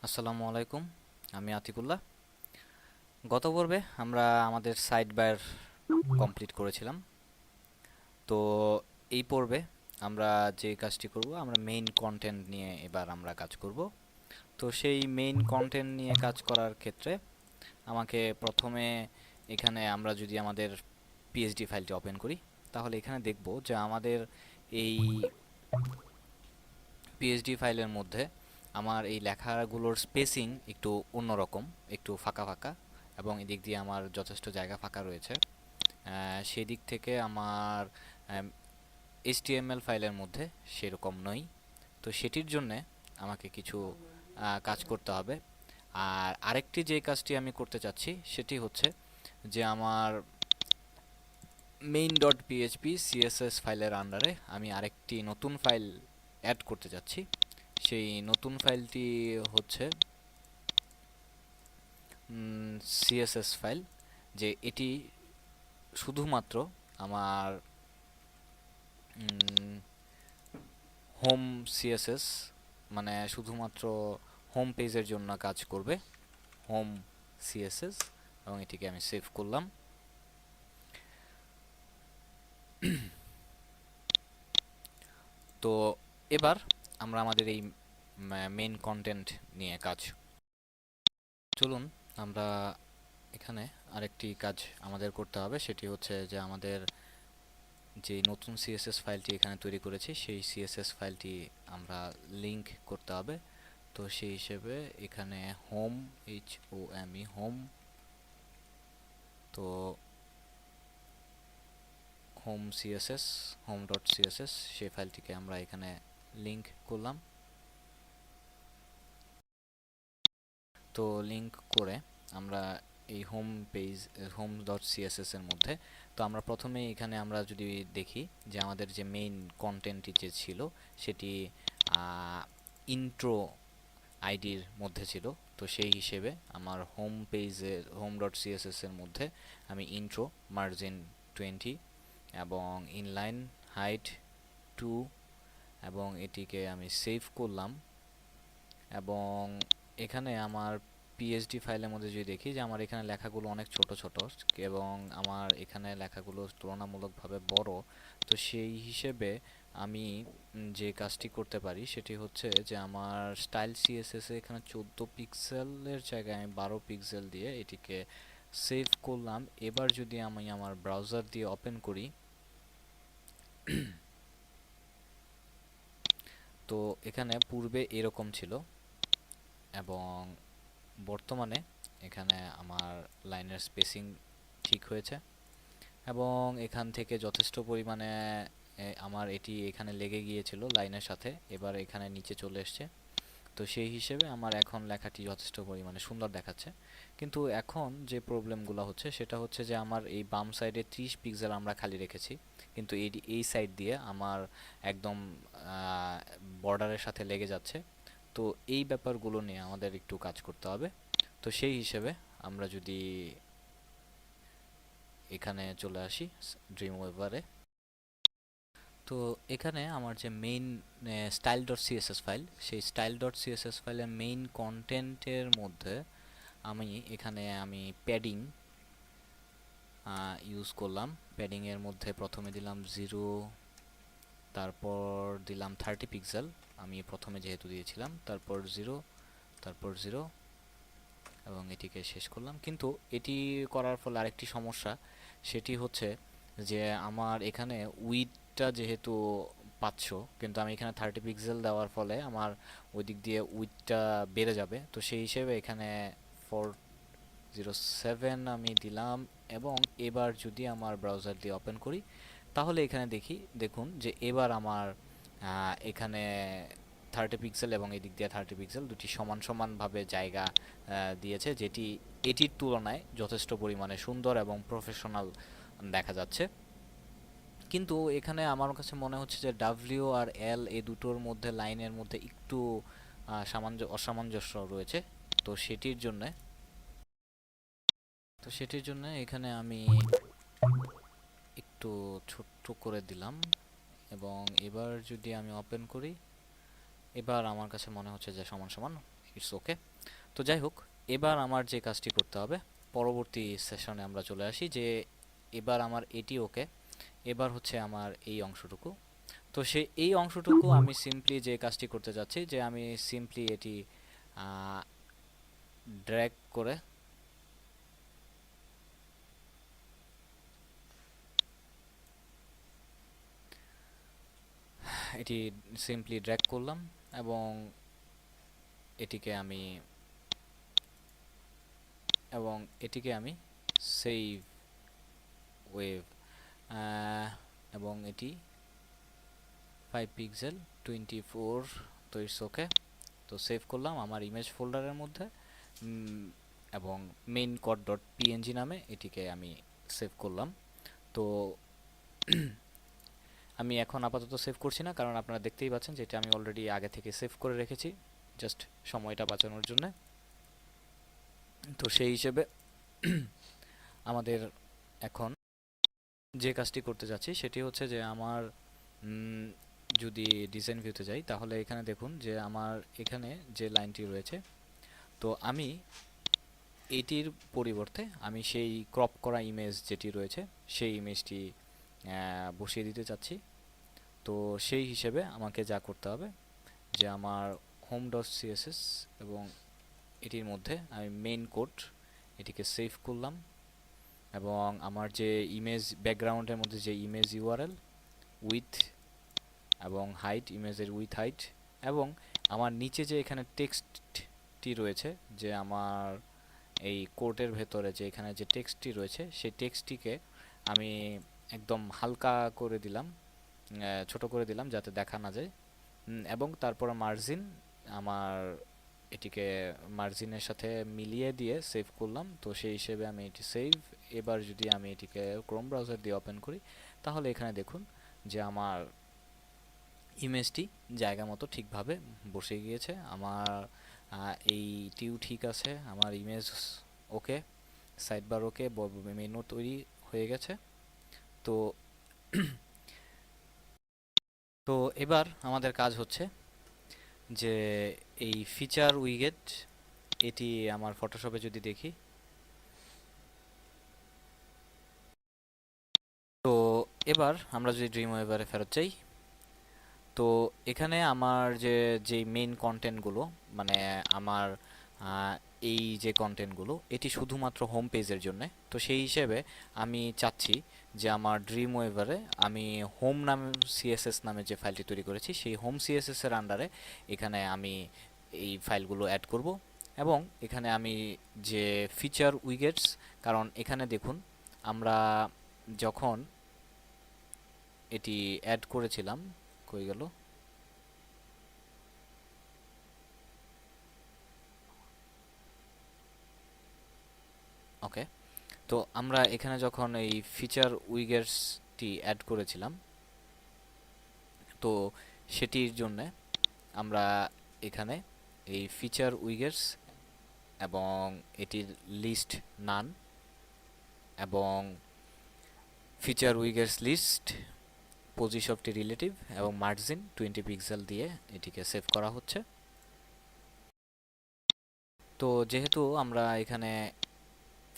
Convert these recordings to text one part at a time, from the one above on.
আসসালামু আলাইকুম। আমি আতিকুল্লাহ। গত পর্বে আমরা আমাদের সাইড বার কমপ্লিট করেছিলাম। তো এই পর্বে আমরা যে কাজটি করব, আমরা মেইন কন্টেন্ট নিয়ে এবার আমরা কাজ করব। তো সেই মেইন কন্টেন্ট নিয়ে কাজ করার ক্ষেত্রে আমাকে প্রথমে এখানে আমরা যদি আমাদের পিএইচডি ফাইলটি ওপেন করি, তাহলে এখানে দেখব যে আমাদের এই পিএইচডি ফাইলের মধ্যে আমার এই লেখাগুলোর স্পেসিং একটু অন্যরকম, একটু ফাঁকা ফাঁকা, এবং এদিক দিয়ে আমার যথেষ্ট জায়গা ফাঁকা রয়েছে। সেই দিক থেকে আমার এইচটিএমএল ফাইলের মধ্যে সেরকম নই। তো সেটির জন্যে আমাকে কিছু কাজ করতে হবে। আর আরেকটি যে কাজটি আমি করতে চাচ্ছি সেটি হচ্ছে যে আমার মেইন ডট পিএইচপি সিএসএস ফাইলের আন্ডারে আমি আরেকটি নতুন ফাইল অ্যাড করতে চাচ্ছি। সেই নতুন ফাইলটি হচ্ছে সিএসএস ফাইল, যে এটি শুধুমাত্র আমার হোম সিএসএস, মানে শুধুমাত্র হোম পেজের জন্য কাজ করবে, হোম সিএসএস। এবং এটিকে আমি সেভ করলাম। তো এবার আমরা আমাদের এই মেইন কন্টেন্ট নিয়ে কাজ, চলুন আমরা এখানে আরেকটি কাজ আমাদের করতে হবে। সেটি হচ্ছে যে আমাদের যে নতুন সিএসএস ফাইলটি এখানে তৈরি করেছি সেই সিএসএস ফাইলটি আমরা লিংক করতে হবে। তো সেই হিসেবে এখানে হোম, HOME, হোম, তো home CSS, home dot CSS, সেই ফাইলটিকে আমরা এখানে লিংক করলাম। তো লিংক করে আমরা এই home page, home dot CSS এর মধ্যে, তো আমরা প্রথমে এখানে আমরা যদি দেখি যে আমাদের যে মেইন কন্টেন্টটি যে ছিল সেটি ইন্ট্রো আইডির মধ্যে ছিল। তো সেই হিসেবে আমার হোম পেজের হোম ডট সিএসএস এর মধ্যে আমি ইন্ট্রো মার্জিন 20 এবং ইনলাইন হাইট 2, এবং এটিকে আমি সেভ করলাম। এবং এখানে আমার পিএইচডি ফাইলের মধ্যে যদি দেখি যে আমার এখানে লেখাগুলো অনেক ছোট ছোট এবং আমার এখানে লেখাগুলো তুলনামূলকভাবে বড়। তো সেই হিসেবে আমি যে কাজটি করতে পারি সেটি হচ্ছে যে আমার স্টাইল সিএসএস এ এখানে 14 পিক্সেলের জায়গায় আমি 12 পিক্সেল দিয়ে এটিকে সেভ করলাম। এবার যদি আমি আমার ব্রাউজার দিয়ে ওপেন করি, তো এখানে পূর্বে এরকম ছিল এবং বর্তমানে এখানে আমার লাইনের স্পেসিং ঠিক হয়েছে এবং এখান থেকে যথেষ্ট পরিমাণে আমার এটি এখানে লেগে গিয়েছিল লাইনের সাথে, এবার এখানে নিচে চলে এসছে। তো সেই হিসেবে আমার এখন লেখাটি যথেষ্ট পরিমাণে সুন্দর দেখাচ্ছে। কিন্তু এখন যে প্রবলেমগুলো হচ্ছে সেটা হচ্ছে যে আমার এই বাম সাইডে 30 পিক্সেল আমরা খালি রেখেছি, কিন্তু এই সাইড দিয়ে আমার একদম বর্ডারের সাথে লেগে যাচ্ছে। তো এই ব্যাপারগুলো নিয়ে আমাদের একটু কাজ করতে হবে। তো সেই হিসেবে আমরা যদি এখানে চলে আসি ড্রিম ওয়েভারে, তো এখানে আমার যে main style dot CSS file, সেই স্টাইল ডট সিএসএস ফাইলের মেইন কন্টেন্টের মধ্যে আমি প্যাডিং ইউজ করলাম। প্যাডিংয়ের মধ্যে প্রথমে দিলাম 0, তারপর দিলাম 30 পিক্সেল, আমি প্রথমে যেহেতু দিয়েছিলাম, তারপর 0, তারপর 0, এবং এটিকে শেষ করলাম। কিন্তু এটি করার ফলে আরেকটি সমস্যা, সেটি হচ্ছে যে আমার এখানে উইডথটা যেহেতু 500, কিন্তু আমি এখানে 30 পিক্সেল দেওয়ার ফলে আমার ওই দিক দিয়ে উইডথটা বেড়ে যাবে। তো সেই হিসেবে এখানে 407 আমি দিলাম। এবং এবার যদি আমার ব্রাউজার দিয়ে ওপেন করি, তাহলে এখানে দেখুন যে এবার আমার এখানে 30 পিক্সেল এবং এদিক দিয়ে 30 পিক্সেল দুটি সমান সমানভাবে জায়গা দিয়েছে, যেটি এটির তুলনায় যথেষ্ট পরিমাণে সুন্দর এবং প্রফেশনাল দেখা যাচ্ছে। কিন্তু এখানে আমার কাছে মনে হচ্ছে যে ডাব্লিউ আর এল এই দুটোর মধ্যে, লাইনের মধ্যে একটু অসামঞ্জস্য রয়েছে। তো সেটির জন্য এখানে আমি একটু ছোট্ট করে দিলাম। এবং এবার যদি আমি ওপেন করি, এবার আমার কাছে মনে হচ্ছে যে সমান সমান ইটস ওকে। তো যাই হোক, এবার আমার যে কাজটি করতে হবে, পরবর্তী সেশনে আমরা চলে আসি যে এবার আমার এটি ওকে, এবার হচ্ছে আমার এই অংশটুকু। তো এই অংশটুকু আমি সিম্পলি যে কাজটি করতে যাচ্ছি, যে আমি সিম্পলি এটি ড্র্যাগ করে এটি সিম্পলি ড্র্যাগ করলাম এবং এটিকে আমি সেভ ওয়েভ, এবং এটি 5 পিক্সেল 24, তো ইটস ওকে। তো সেভ করলাম আমার ইমেজ ফোল্ডারের মধ্যে, এবং মেইন কোড ডট পিএনজি নামে এটিকে আমি সেভ করলাম। তো আমি এখন আপাতত সেভ করছি না, কারণ আপনারা দেখতেই পাচ্ছেন যে এটা আমি অলরেডি আগে থেকে সেভ করে রেখেছি, জাস্ট সময়টা বাঁচানোর জন্য। তো সেই হিসেবে আমাদের এখন যে কাজটি করতে যাচ্ছি সেটি হচ্ছে যে আমার যদি ডিজাইন ভিউতে যাই, তাহলে এখানে দেখুন যে আমার এখানে যে লাইনটি রয়েছে, তো আমি এটির পরিবর্তে আমি সেই ক্রপ করা ইমেজ যেটি রয়েছে সেই ইমেজটি বসিয়ে দিতে চাচ্ছি। তো সেই হিসেবে আমাকে যা করতে হবে, যে আমার হোম ডট সিএসএস এবং এটির মধ্যে আমি মেইন কোড এটিকে সেভ করলাম, এবং আমার যে ইমেজ ব্যাকগ্রাউন্ডের মধ্যে যে ইমেজ ইউআরএল উইথ এবং হাইট, ইমেজের উইথ হাইট, এবং আমার নিচে যে এখানে টেক্সটটি রয়েছে, যে আমার এই কোডের ভেতরে যে এখানে যে টেক্সটটি রয়েছে সেই টেক্সটটিকে আমি একদম হালকা করে দিলাম, ছোট করে দিলাম যাতে দেখা না যায়, এবং তারপর মার্জিন আমার এটিকে মার্জিনের সাথে মিলিয়ে দিয়ে সেভ করলাম। তো সেই হিসেবে আমি এটি সেভ। এবার যদি আমি এটিকে ক্রোম ব্রাউজার দিয়ে ওপেন করি, তাহলে এখানে দেখুন যে আমার ইমেজটি জায়গা মতো ঠিকভাবে বসে গিয়েছে, আমার এইটিও ঠিক আছে, আমার ইমেজ ওকে, সাইডবার ওকে, মেনু তৈরি হয়ে গেছে। তো তো এবার আমাদের কাজ হচ্ছে যে এই ফিচার উইগেট, এটি আমার ফটোশপে যদি দেখি, তো এবার আমরা যদি ড্রিম ওয়েভারে ফেরত যাই, তো এখানে আমার যেই মেইন কন্টেন্টগুলো, মানে আমার এই যে কন্টেন্টগুলো, এটি শুধুমাত্র হোম পেজের জন্য। তো সেই হিসেবে আমি চাচ্ছি যে আমার ড্রিম ওয়েভারে আমি হোম নাম সিএসএস নামে যে ফাইলটি তৈরি করেছি, সেই হোম সিএসএস এর আন্ডারে এখানে আমি এই ফাইলগুলো অ্যাড করব, এবং এখানে আমি যে ফিচার উইগেটস, কারণ এখানে দেখুন আমরা যখন এটি অ্যাড করেছিলাম, কই গেল, ওকে। তো আমরা এখানে যখন এই ফিচার উইগেটসটি অ্যাড করেছিলাম, তো সেটির জন্য আমরা এখানে এই ফিচার উইগেটস এবং এটির লিস্ট নান এবং ফিচার উইগেটস লিস্ট পজিশনটি রিলেটিভ এবং মার্জিন 20 পিক্সেল দিয়ে এটিকে সেভ করা হচ্ছে। তো যেহেতু আমরা এখানে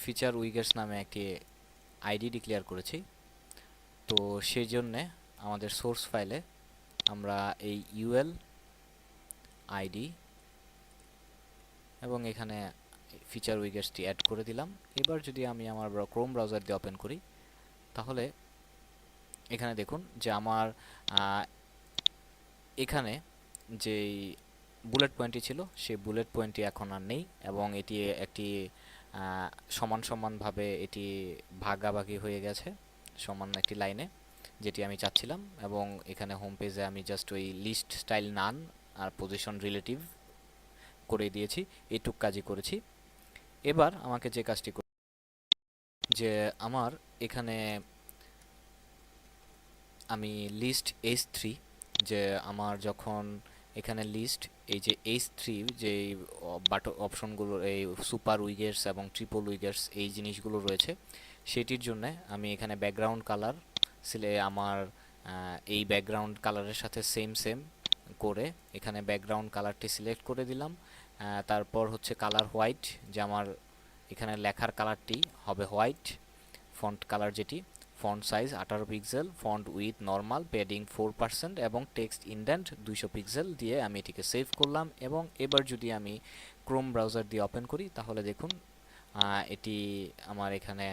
ফিচার উইগেটস নামে একটি আইডি ডিক্লেয়ার করেছি, তো সেই জন্যে আমাদের সোর্স ফাইলে আমরা এই ইউএল আইডি এবং এখানে ফিচার উইগেটসটি অ্যাড করে দিলাম। এবার যদি আমি আমার ক্রোম ব্রাউজার দিয়ে ওপেন করি, তাহলে এখানে দেখুন যে আমার এখানে যেই বুলেট পয়েন্টটি ছিল সেই বুলেট পয়েন্টটি এখন আর নেই, এবং এটি একটি সমান সমানভাবে এটি ভাগাভাগি হয়ে গেছে সমান একটি লাইনে, যেটি আমি চাচ্ছিলাম। এবং এখানে হোম পেজে আমি জাস্ট ওই লিস্ট স্টাইল নান আর পজিশন রিলেটিভ করে দিয়েছি, এইটুক কাজই করেছি। এবার আমাকে যে কাজটি যে আমার এখানে আমি লিস্ট H3, যে আমার যখন এখানে লিস্ট এই যে H3 যে বাটন অপশনগুলো, এই সুপার উইগেটস এবং ট্রিপল উইগেটস এই জিনিসগুলো রয়েছে, সেটির জন্য আমি এখানে ব্যাকগ্রাউন্ড কালার আমার এই ব্যাকগ্রাউন্ড কালারের সাথে সেম করে এখানে ব্যাকগ্রাউন্ড কালারটি সিলেক্ট করে দিলাম, তারপর হচ্ছে কালার হোয়াইট, যে আমার এখানে লেখার কালারটি হবে হোয়াইট, ফন্ট কালার যেটি, font size 18 pixel, font with normal, padding 4% এবং টেক্সট ইনডেন্ট 200 পিক্সেল দিয়ে আমি এটিকে সেভ করলাম। এবং এবার যদি আমি ক্রোম ব্রাউজার দিয়ে ওপেন করি তাহলে দেখুন এটি আমার এখানে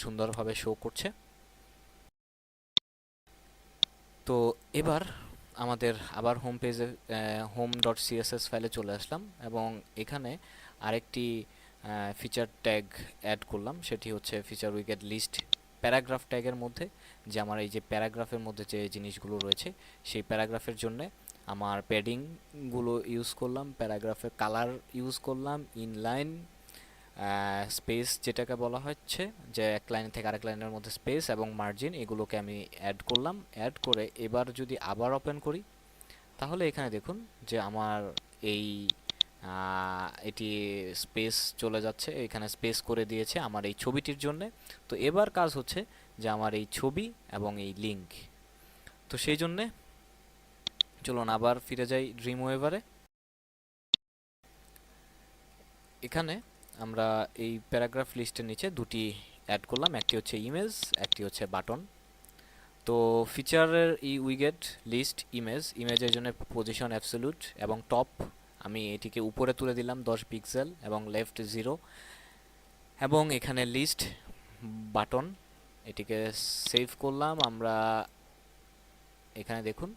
সুন্দরভাবে শো করছে। তো এবার আমাদের আবার হোম পেজে হোম ডট সিএসএস ফাইলে চলে আসলাম এবং এখানে আরেকটি ফিচার ট্যাগ অ্যাড করলাম, সেটি হচ্ছে ফিচার উইকেট লিস্ট প্যারাগ্রাফ ট্যাগের মধ্যে, যে আমার এই যে প্যারাগ্রাফের মধ্যে যে জিনিসগুলো রয়েছে সেই প্যারাগ্রাফের জন্য আমার প্যাডিংগুলো ইউজ করলাম, প্যারাগ্রাফের কালার ইউজ করলাম, ইনলাইন স্পেস যেটাকে বলা হচ্ছে, যে এক লাইন থেকে আরেক লাইনের মধ্যে স্পেস এবং মার্জিন, এগুলোকে আমি অ্যাড করলাম। অ্যাড করে এবার যদি আবার ওপেন করি তাহলে এখানে দেখুন যে আমার এই এটি স্পেস চলে যাচ্ছে, এখানে স্পেস করে দিয়েছে আমার এই ছবিটির জন্য। তো এবার কাজ হচ্ছে যে আমার এই ছবি এবং এই লিঙ্ক, তো সেই জন্যে চলুন আবার ফিরে যাই ড্রিমওয়েভারে। এখানে আমরা এই প্যারাগ্রাফ লিস্টের নিচে দুটি অ্যাড করলাম, একটি হচ্ছে ইমেজ, একটি হচ্ছে বাটন। তো ফিচারের এই উইগেট লিস্ট ইমেজের জন্য পজিশন অ্যাবসলিউট এবং টপ, আমি এটিকে উপরে তুলে দিলাম 10 পিক্সেল এবং লেফট 0। এবং এখানে লিস্ট বাটন, এটিকে সেভ করলাম আমরা। এখানে দেখুন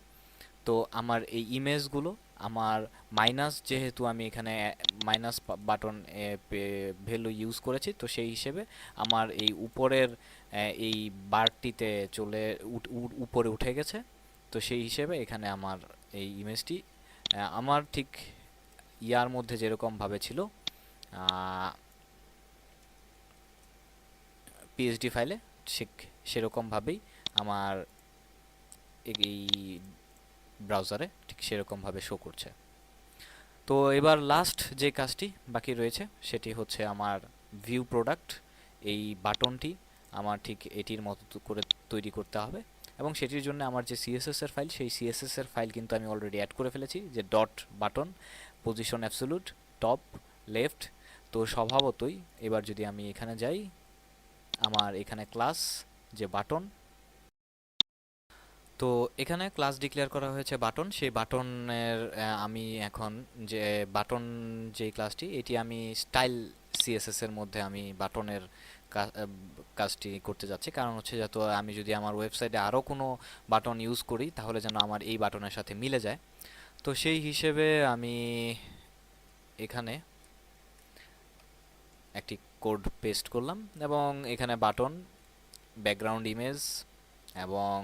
তো আমার এই ইমেজগুলো আমার মাইনাস, যেহেতু আমি এখানে মাইনাস বাটন ভ্যালু ইউজ করেছি, তো সেই হিসেবে আমার এই উপরের এই বারটিতে চলে উপরে উঠে গেছে। তো সেই হিসেবে এখানে আমার এই ইমেজটি আমার ঠিক ইয়ার মধ্যে যেরকমভাবে ছিল পিএইচডি ফাইলে, সেরকমভাবেই আমার এই ব্রাউজারে ঠিক সেরকমভাবে শো করছে। তো এবার লাস্ট যে কাজটি বাকি রয়েছে সেটি হচ্ছে আমার ভিউ প্রোডাক্ট, এই বাটনটি আমার ঠিক এটির মতো করে তৈরি করতে হবে এবং সেটির জন্য আমার যে সিএসএস এর ফাইল, সেই সিএসএস এর ফাইল কিন্তু আমি অলরেডি অ্যাড করে ফেলেছি, যে dot button, position absolute, top, left. তো স্বভাবতই এবার যদি আমি এখানে যাই, আমার এখানে ক্লাস যে বাটন, তো এখানে ক্লাস ডিক্লেয়ার করা হয়েছে বাটন, সেই বাটনের আমি এখন যে বাটন যেই ক্লাসটি, এটি আমি স্টাইল সিএসএস এর মধ্যে আমি বাটনের কাজটি করতে যাচ্ছি, কারণ হচ্ছে যাতে আমি যদি আমার ওয়েবসাইটে আরও কোনো বাটন ইউজ করি তাহলে যেন আমার এই বাটনের সাথে মিলে যায়। তো সেই হিসেবে আমি এখানে একটি কোড পেস্ট করলাম এবং এখানে বাটন, ব্যাকগ্রাউন্ড ইমেজ এবং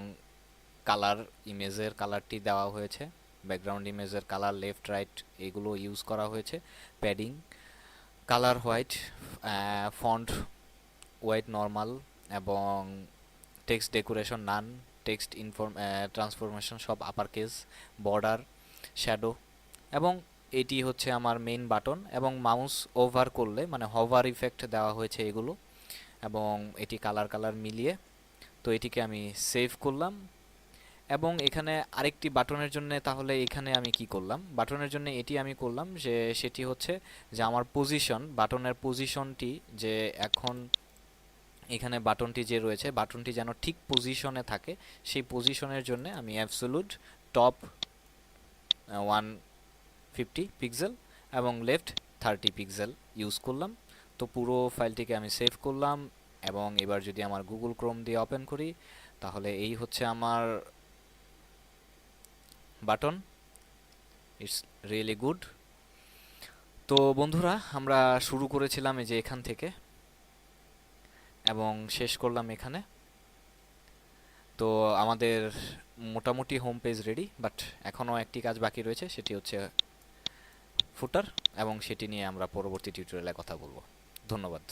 কালার, ইমেজের কালারটি দেওয়া হয়েছে, ব্যাকগ্রাউন্ড ইমেজের কালার লেফট রাইট এগুলো ইউজ করা হয়েছে, padding colour white, font white normal এবং text decoration none, text transformation সব আপার কেস, বর্ডার, শ্যাডো। এবং এটি হচ্ছে আমার মেইন বাটন এবং মাউস ওভার করলে মানে হভার ইফেক্ট দেওয়া হয়েছে এগুলো, এবং এটি কালার মিলিয়ে। তো এটিকে আমি সেভ করলাম এবং এখানে আরেকটি বাটনের জন্য, তাহলে এখানে আমি কি করলাম, বাটনের জন্য এটি আমি করলাম যে সেটি হচ্ছে যে আমার পজিশন, বাটনের পজিশনটি যে এখন এখানে বাটনটি যে রয়েছে, বাটনটি যেন ঠিক পজিশনে থাকে, সেই পজিশনের জন্য আমি অ্যাবসলিউট টপ 150 পিক্সেল এবং লেফট 30 পিক্সেল ইউজ করলাম। তো পুরো ফাইলটিকে আমি সেভ করলাম এবং এবার যদি আমার গুগল ক্রোম দিয়ে ওপেন করি তাহলে এই হচ্ছে আমার বাটন। It's really good. তো বন্ধুরা, আমরা শুরু করেছিলাম এই যে এখান থেকে এবং শেষ করলাম এখানে। তো আমাদের মোটামুটি হোম পেজ রেডি, বাট এখনও একটি কাজ বাকি রয়েছে, সেটি হচ্ছে ফুটার, এবং সেটি নিয়ে আমরা পরবর্তী টিউটোরিয়ালে কথা বলবো। ধন্যবাদ।